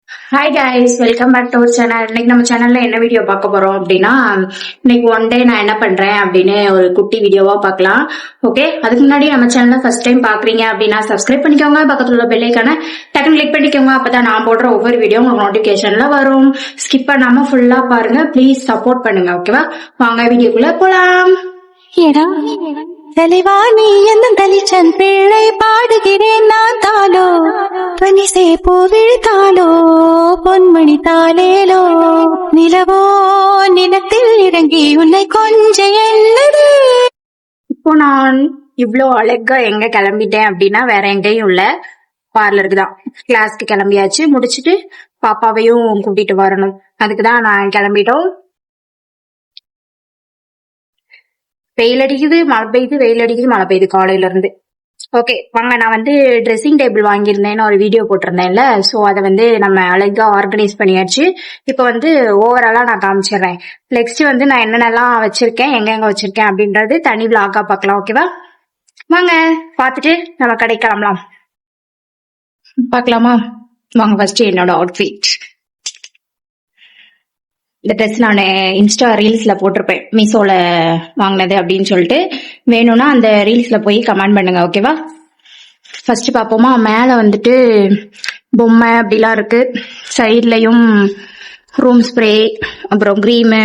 Hi guys, welcome back to our சேனல். இன்னைக்கு நம்ம சேனல்ல என்ன வீடியோ பார்க்க போறோம் அப்படின்னா, இன்னைக்கு ஒன் டே நான் என்ன பண்றேன் அப்படின்னு ஒரு குட்டி வீடியோவா பார்க்கலாம். ஓகே, அதுக்கு முன்னாடி நம்ம சேனலை ஃபர்ஸ்ட் டைம் பாக்குறீங்க அப்படின்னா சப்ஸ்கிரைப் பண்ணிக்கோங்க. பக்கத்துல உள்ள பெல் ஐகானை டக்குனு கிளிக் பண்ணிக்கோங்க. அப்பதான் நான் போடுற ஒவ்வொரு வீடியோ உங்களுக்கு நோட்டிபிகேஷன்ல வரும். ஸ்கிப் பண்ணாம ஃபுல்லா பாருங்க, ப்ளீஸ் சப்போர்ட் பண்ணுங்க. ஓகேவா, வாங்க வீடியோக்குள்ள போலாம். தலைவா நீ என்னும் தலிச்சன் பிள்ளை பாடுகிறேன் நான் தாலோ பனிசே பூவிழுத்தாலோ பொன்மணி தாலேலோ நிலவோ நிலத்தில் இறங்கி உன்னை கொஞ்ச என்னது. இப்போ நான் இவ்வளோ அழகா எங்க கிளம்பிட்டேன் அப்படின்னா வேற எங்கேயும் இல்ல, பார்லருக்கு தான். கிளாஸ்க்கு கிளம்பியாச்சு, முடிச்சுட்டு பாப்பாவையும் கூட்டிட்டு வரணும். அதுக்குதான் நான் கிளம்பிட்டோம். வெயில் அடிக்குது, மழை பெய்யுது, வெயில் அடிக்குது, மழை பெய்யுது காலையில இருந்து. ஓகே வாங்க, நான் வந்து ட்ரெஸ்ஸிங் டேபிள் வாங்கியிருந்தேன்னு ஒரு வீடியோ போட்டிருந்தேன்ல, ஸோ அதை வந்து நம்ம அழகா ஆர்கனைஸ் பண்ணியாச்சு. இப்போ வந்து ஓவராலா நான் காமிச்சிடுறேன். நெக்ஸ்ட் வந்து நான் என்னென்னலாம் வச்சிருக்கேன், எங்க வச்சிருக்கேன் அப்படின்றது தனி விளாகா பார்க்கலாம். ஓகேவா, வாங்க பார்த்துட்டு நம்ம கடைக்கு கிளம்பலாம். பார்க்கலாமா? வாங்க, ஃபர்ஸ்ட் என்னோட அவுட்ஃபிட். இந்த ட்ரெஸ் நான் இன்ஸ்டா ரீல்ஸ்ல போட்டிருப்பேன், மீஷோல வாங்கினது அப்படின்னு சொல்லிட்டு. வேணும்னா அந்த ரீல்ஸ்ல போய் கமெண்ட் பண்ணுங்க. ஓகேவா, ஃபர்ஸ்ட் பார்ப்போமா. மேல வந்துட்டு பொம்மை அப்படிலாம் இருக்கு, சைட்லயும் ரூம் ஸ்ப்ரே, அப்புறம் க்ரீமு,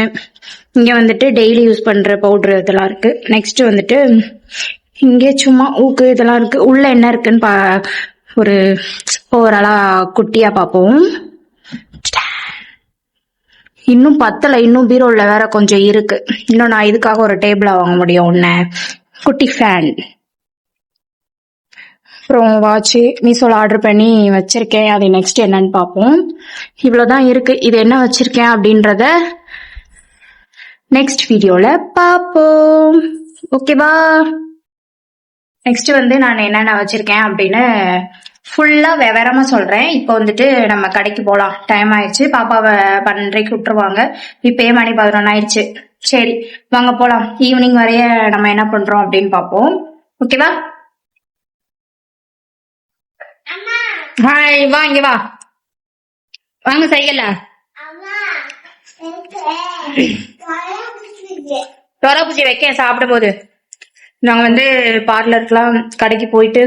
இங்க வந்துட்டு டெய்லி யூஸ் பண்ற பவுடர் இதெல்லாம் இருக்கு. நெக்ஸ்ட் வந்துட்டு இங்கே சும்மா ஊக்கு இதெல்லாம் இருக்கு. உள்ள என்ன இருக்குன்னு ஒரு ஓவராலா குட்டியா பார்ப்போம். இன்னும் பத்தல, இன்னும் பீரோல வேற கொஞ்சம் இருக்கு. இன்னும் நான் இதுக்காக ஒரு டேபிளா வாங்க முடியும். ஒன்ன குட்டி ஃபேன், அப்புறம் வாட்ச் மீஷோல ஆர்டர் பண்ணி வச்சிருக்கேன். அது நெக்ஸ்ட் என்னன்னு பார்ப்போம். இவ்வளவுதான் இருக்கு. இது என்ன வச்சிருக்கேன் அப்படின்றத நெக்ஸ்ட் வீடியோல பார்ப்போம். ஓகேவா, நெக்ஸ்ட் வந்து நான் என்னென்ன வச்சிருக்கேன் அப்படின்னு ஃபுல்லா விவரமா சொல்றேன். இப்போ வந்துட்டு நம்ம கடைக்கு போலாம், டைம் ஆயிடுச்சு. பாப்பாவை 12:30 விட்டுருவாங்க. இப்பயே மணி 11 ஆயிடுச்சு. சரி வாங்க போலாம். ஈவினிங் வரைய நம்ம என்ன பண்றோம் அப்படின்னு பார்ப்போம். ஓகேவா, ஹாய், வா இங்க வா, வாங்க சைக்கிள்ல. தொலைபூச்சி வைக்க சாப்பிடும் போது நாங்க வந்து பார்லருக்குலாம் கடைக்கு போயிட்டு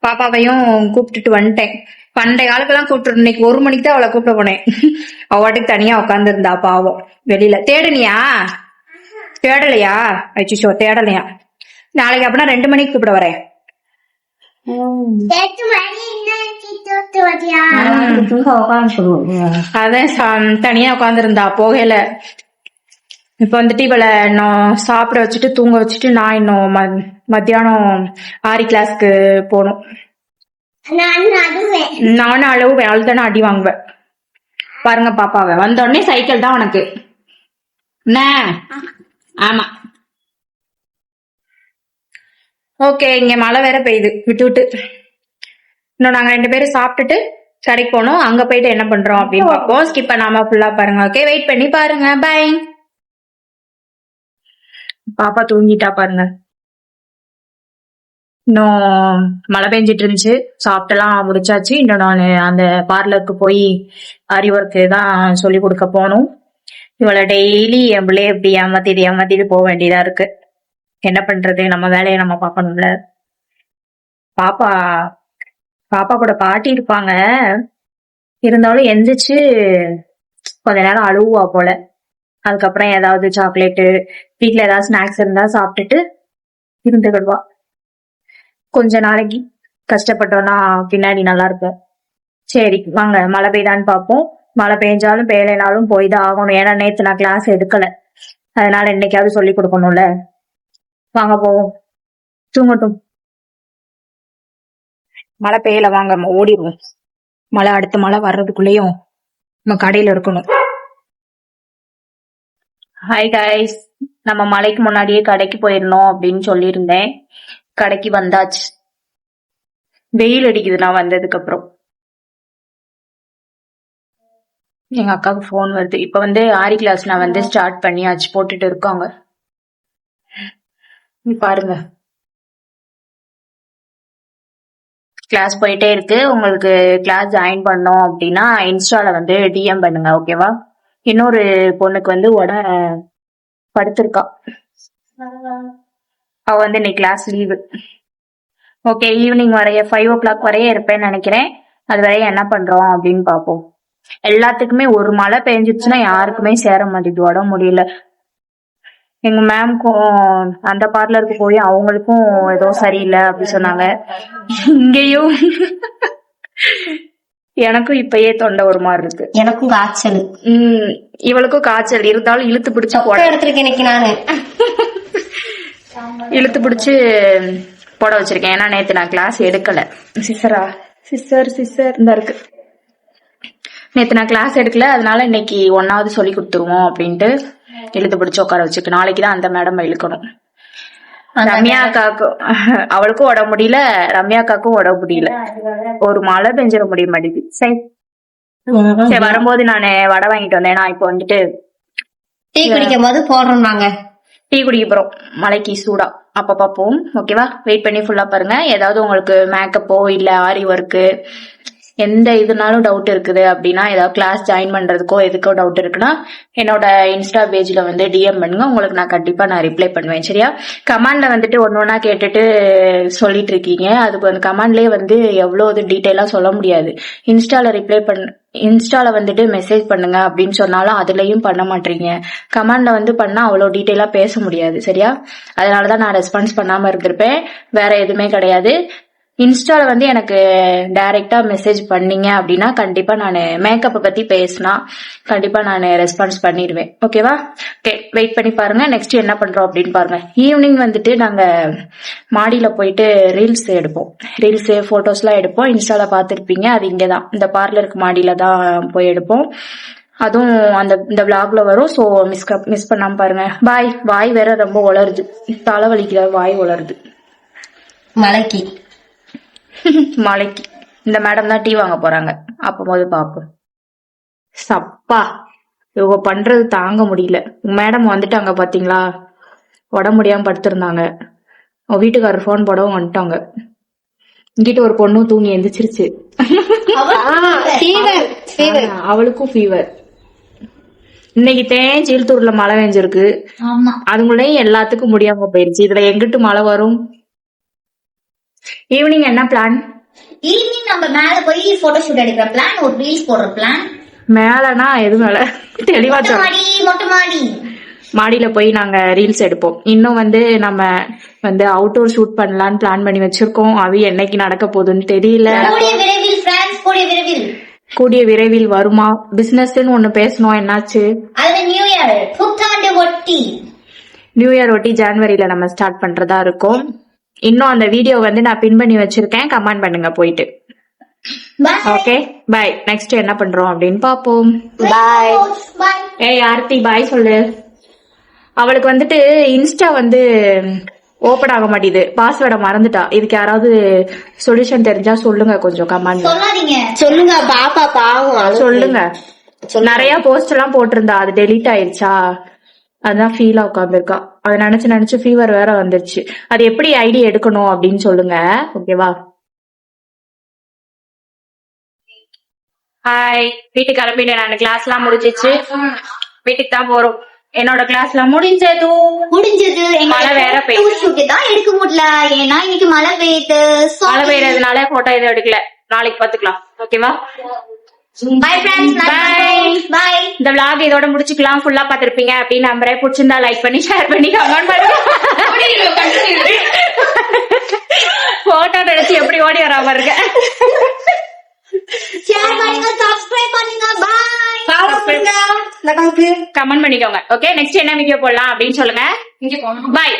பாப்பாவையும் கூப்பிட்டுட்டு வந்துட்டேன். பண்டைய காலத்துலாம் கூப்பிட்டு, இன்னைக்கு 1 மணிக்கு தான் அவளை கூப்பிட போனேன். அவட்டுக்கு தனியா உட்காந்து இருந்தா பாவம். வெளியில தேடனியா? தேடலையா? அச்சோ, தேடலையா? நாளைக்கு அப்படின்னா 2 மணிக்கு கூப்பிட வரேன். அதான் தனியா உட்காந்து இருந்தா போகல. இப்ப வந்துட்டு இவளை இன்னும் சாப்பிட வச்சுட்டு தூங்க வச்சுட்டு நான் இன்னும் மத்தியானம் ஆரி கிளாஸ்க்கு போகணும். நானும் அழுவேன், அழுதானே அடி வாங்குவேன். பாருங்க பாப்பாவை வந்த உடனே சைக்கிள் தான் உனக்கு. ஆமா, ஓகே. இங்க மழை வேற பெய்யுது விட்டு விட்டு. இன்னும் நாங்க 2 பேரும் சாப்பிட்டுட்டு கடைக்கு போனோம். அங்க போயிட்டு என்ன பண்றோம் அப்படின்னு பார்ப்போம். ஸ்கிப் பண்ணாம ஃபுல்லா பாருங்க. ஓகே, வெயிட் பண்ணி பாருங்க. பை. பாப்பா தூங்கிட்டா பாருங்க. இன்னும் மழை பெஞ்சிட்டு இருந்துச்சு, சாப்பிட்டெல்லாம் முடிச்சாச்சு. இன்னும் நான் அந்த பார்லருக்கு போய் ஆரி ஒர்க்கு தான் சொல்லி கொடுக்க போகணும். இவளை டெய்லி என் பிள்ளைய இப்படி ஏமாத்திட்டு போக வேண்டியதா இருக்கு. என்ன பண்றது, நம்ம வேலையை நம்ம பார்க்கணும்ல. பாப்பா கூட பாட்டி இருப்பாங்க, இருந்தாலும் எந்திரிச்சு கொஞ்ச நேரம் அழுவா போல. அதுக்கப்புறம் ஏதாவது சாக்லேட்டு, வீட்டுல ஏதாவது ஸ்நாக்ஸ் இருந்தா சாப்பிட்டுட்டு இருந்துக்கிடுவா. கொஞ்ச நாளைக்கு கஷ்டப்பட்டோம்னா பின்னாடி நல்லா இருக்கும். சரி வாங்க, மழை பெய்தான்னு பார்ப்போம். மழை பெய்ஞ்சாலும் பெய்யலைனாலும் போய் தான் ஆகணும். ஏன்னா நேத்து நான் கிளாஸ் எடுக்கல, அதனால இன்னைக்காவது சொல்லி கொடுக்கணும்ல. வாங்க போவோம், தூங்கட்டும். மழை பெய்யல, வாங்க ஓடிடுவோம். மழை அடுத்த மழை வர்றதுக்குள்ளேயும் நம்ம கடையில இருக்கணும். ஹாய் கைஸ், நம்ம மழைக்கு முன்னாடியே கடைக்கு போயிருந்தோம் அப்படின்னு சொல்லியிருந்தேன். கடைக்கு வந்தாச்சு. வெயில் அடிக்குது நான் வந்ததுக்கு அப்புறம். எங்க அக்காவுக்கு போன் வருது. இப்ப வந்து ஆரி கிளாஸ் நான் வந்து ஸ்டார்ட் பண்ணியாச்சு, போட்டுட்டு இருக்காங்க. பாருங்க, கிளாஸ் போயிட்டே இருக்கு. உங்களுக்கு கிளாஸ் ஜாயின் பண்ணோம் அப்படின்னா இன்ஸ்டால வந்து டிஎம் பண்ணுங்க, ஓகேவா? இன்னொரு பொண்ணுக்கு வந்து படுத்திருக்கா. அவ வந்து இன்னைக்கு கிளாஸ் லீவு. ஓகே, ஈவினிங் வரைய 5 o'clock வரைய இருப்பேன்னு நினைக்கிறேன். அது வரைய என்ன பண்றோம் அப்படின்னு பாப்போம். எல்லாத்துக்குமே ஒரு மழை பெஞ்சிச்சுன்னா யாருக்குமே சேர மாட்டேங்குது, உடம்பு முடியல. எங்க மேம்க்கும் அந்த பார்லருக்கு போய் அவங்களுக்கும் ஏதோ சரியில்லை அப்படி சொன்னாங்க. இங்கேயும் எனக்கும் இப்பயே தொண்டை ஒரு மாதிரி இருக்கு. எனக்கும் காய்ச்சல். இவளுக்கும் காய்ச்சல் இருந்தாலும் இழுத்து பிடிச்சு எடுத்திருக்கேன் இன்னைக்கு நானு. இழுத்து பிடிச்சு போட வச்சிருக்கேன். ஏன்னா நேத்து நான் கிளாஸ் எடுக்கல. சிஸ்டர் இந்த இருக்கு. நேத்து நான் கிளாஸ் எடுக்கல, அதனால இன்னைக்கு 1வது சொல்லி கொடுத்துருவோம் அப்படின்ட்டு இழுத்து பிடிச்சு உட்கார வச்சிருக்கு. நாளைக்குதான் அந்த மேடம் இழுக்கணும். ரம்யா அக்காக்கும் அவளுக்கும் உடம்பு முடியல, ரம்யா அக்காக்கும் உடம்பு முடியல. ஒரு மழை பெஞ்சிட முடிய மாட்டேங்குது. சரி, வரும்போது நானு வடை வாங்கிட்டு வந்தேன். நான் இப்போ வந்துட்டு டீ குடிக்கும் போது போடுறோம். நாங்க டீ குடிக்க போறோம் மலைக்கு சூடா. அப்ப பாப்போம், ஓகேவா? வெயிட் பண்ணி ஃபுல்லா பாருங்க. ஏதாவது உங்களுக்கு மேக்கப்போ இல்ல ஆரி ஒர்க்கு எந்த இதுனாலும் டவுட் இருக்குது அப்படின்னா, ஏதாவது கிளாஸ் ஜாயின் பண்றதுக்கோ எதுக்கோ டவுட் இருக்குன்னா என்னோட இன்ஸ்டா பேஜ்ல வந்து டிஎம் பண்ணுங்க. உங்களுக்கு நான் கண்டிப்பா ரிப்ளை பண்ணுவேன், சரியா? கமாண்ட்ல வந்துட்டு ஒன்னொன்னா கேட்டுட்டு சொல்லிட்டு இருக்கீங்க. அதுக்கு வந்து கமாண்ட்லயே வந்து எவ்வளவு டீட்டெயிலா சொல்ல முடியாது. இன்ஸ்டால வந்துட்டு மெசேஜ் பண்ணுங்க அப்படின்னு சொன்னாலும் அதுலயும் பண்ண மாட்டீங்க. கமாண்ட்ல வந்து பண்ணா அவ்வளவு டீட்டெயிலா பேச முடியாது, சரியா? அதனாலதான் நான் ரெஸ்பான்ஸ் பண்ணாம இருந்திருப்பேன், வேற எதுவுமே கிடையாது. இன்ஸ்டால வந்து எனக்கு டைரக்டா மெசேஜ் பண்ணீங்க அப்படின்னா கண்டிப்பா நான் மேக்கப்பை பத்தி பேசினா கண்டிப்பா நான் ரெஸ்பான்ஸ் பண்ணிடுவேன், ஓகேவா? ஓகே, வெயிட் பண்ணி பாருங்க. நெக்ஸ்ட் என்ன பண்றோம் அப்படின்னு பாருங்க. ஈவினிங் வந்துட்டு நாங்க மாடியில போயிட்டு ரீல்ஸ் எடுப்போம். ரீல்ஸ் போட்டோஸ் எல்லாம் எடுப்போம். இன்ஸ்டால பாத்துருப்பீங்க. அது இங்கதான் இந்த பார்லருக்கு மாடியில தான் போய் எடுப்போம். அதுவும் இந்த விளாக்ல வரும். சோ மிஸ் பண்ணாம பாருங்க. வாய் வேற ரொம்ப உளருது, தலைவலிக்கிற வாய் உளருது. மலைக்கு இந்த மேடம் தான் டீ வாங்க போறாங்க. அப்போது பாப்போம். சப்பா, இவங்க பண்றது தாங்க முடியல. மேடம் வந்துட்டாங்க பாத்தீங்களா? உடம்பு முடியாம படுத்திருந்தாங்க. வீட்டுக்காரர் போன் போடவும் வந்துட்டாங்க. இங்கிட்ட ஒரு பொண்ணும் தூங்கி எந்திரிச்சிருச்சு. அவளுக்கும் ஃபீவர். இன்னைக்கு சீல்தூர்ல மழை பெஞ்சிருக்கு. அதுங்களையும் எல்லாத்துக்கும் முடியாம போயிருச்சு. இதுல எங்கிட்டு மழை வரும்? ஈவினிங் என்ன பிளான்? ஈவினிங் நம்ம மேல போய் போட்டோ ஷூட் எடுக்கிற பிளான், ஒரு ரீல்ஸ் போடுற பிளான். மேலனா எது மேல தெளிவா மொட்டை மாடி மாடியில போய் நாங்க ரீல்ஸ் எடுப்போம். இன்னும் வந்து நம்ம வந்து அவுட்டோர் ஷூட் பண்ணலான்னு பிளான் பண்ணி வச்சிருக்கோம். அது என்னைக்கு நடக்க போகுதுன்னு தெரியல. கூடிய விரைவில் வருமா? பிசினஸ்ன்னு ஒண்ணு பேசணும், என்னாச்சு? நியூ இயர் ஒட்டி ஜனவரியில நம்ம ஸ்டார்ட் பண்றதா இருக்கும். இன்னும் அந்த வீடியோ வந்து நான் பின் பண்ணி வச்சிருக்கேன். கமெண்ட் பண்ணுங்க போயிட்டு. Okay, by. நெக்ஸ்ட் என்ன பண்றோம் அப்படின்னு பாப்போம். பாய். ஏய் ஆர்த்தி, பாய் சொல்லு. அவளுக்கு வந்துட்டு இன்ஸ்டா வந்து ஓபன் ஆக மாட்டேது, பாஸ்வேர்டை மறந்துட்டா. இதுக்கு யாராவது சொல்யூஷன் தெரிஞ்சா சொல்லுங்க கொஞ்சம் கமெண்ட் சொல்லுங்க. பாப்பா பாவம், சொல்லுங்க. நிறைய போஸ்ட் எல்லாம் போட்டிருந்தா, அது டெலீட் ஆயிருச்சா, அதுதான் ஃபீலா உட்காந்துருக்கா. அதை நினைச்சு ஃபீவர் வேற வந்துருச்சு. அது எப்படி ஐடி எடுக்கணும் அப்படின்னு சொல்லுங்க, ஓகேவா? ஹாய், வீட்டுக்கு கிளம்பிட்டேன். நான் கிளாஸ் எல்லாம் முடிஞ்சிச்சு, வீட்டுக்கு தான் போறோம். என்னோட கிளாஸ்ல முடிஞ்சது. மழை வேற பெய்யுது தான் எடுக்க முடியல, ஏன்னா இன்னைக்கு மழை பெய்யுது. மழை பெய்யறதுனால போட்டோ எதுவும் எடுக்கல. நாளைக்கு பாத்துக்கலாம், ஓகேவா? Bye friends, bye. இந்த vlog இதோட முடிச்சுக்கலாம். ஃபுல்லா பாத்திருப்பீங்க அப்படின்னு நம்புறேன். பிடிச்சிருந்தா லைக் பண்ணி ஷேர் பண்ணி கமெண்ட் பண்ணுங்க. போட்டோ எடுத்து எப்படி ஓடி வராம இருக்க. ஷேர் பண்ணுங்க, சப்ஸ்கிரைப் பண்ணுங்க, பை. கமெண்ட் பண்ணிக்கோங்க. ஓகே, நெக்ஸ்ட் என்ன வீடியோ போடலாம் அப்படின்னு சொல்லுங்க. பை.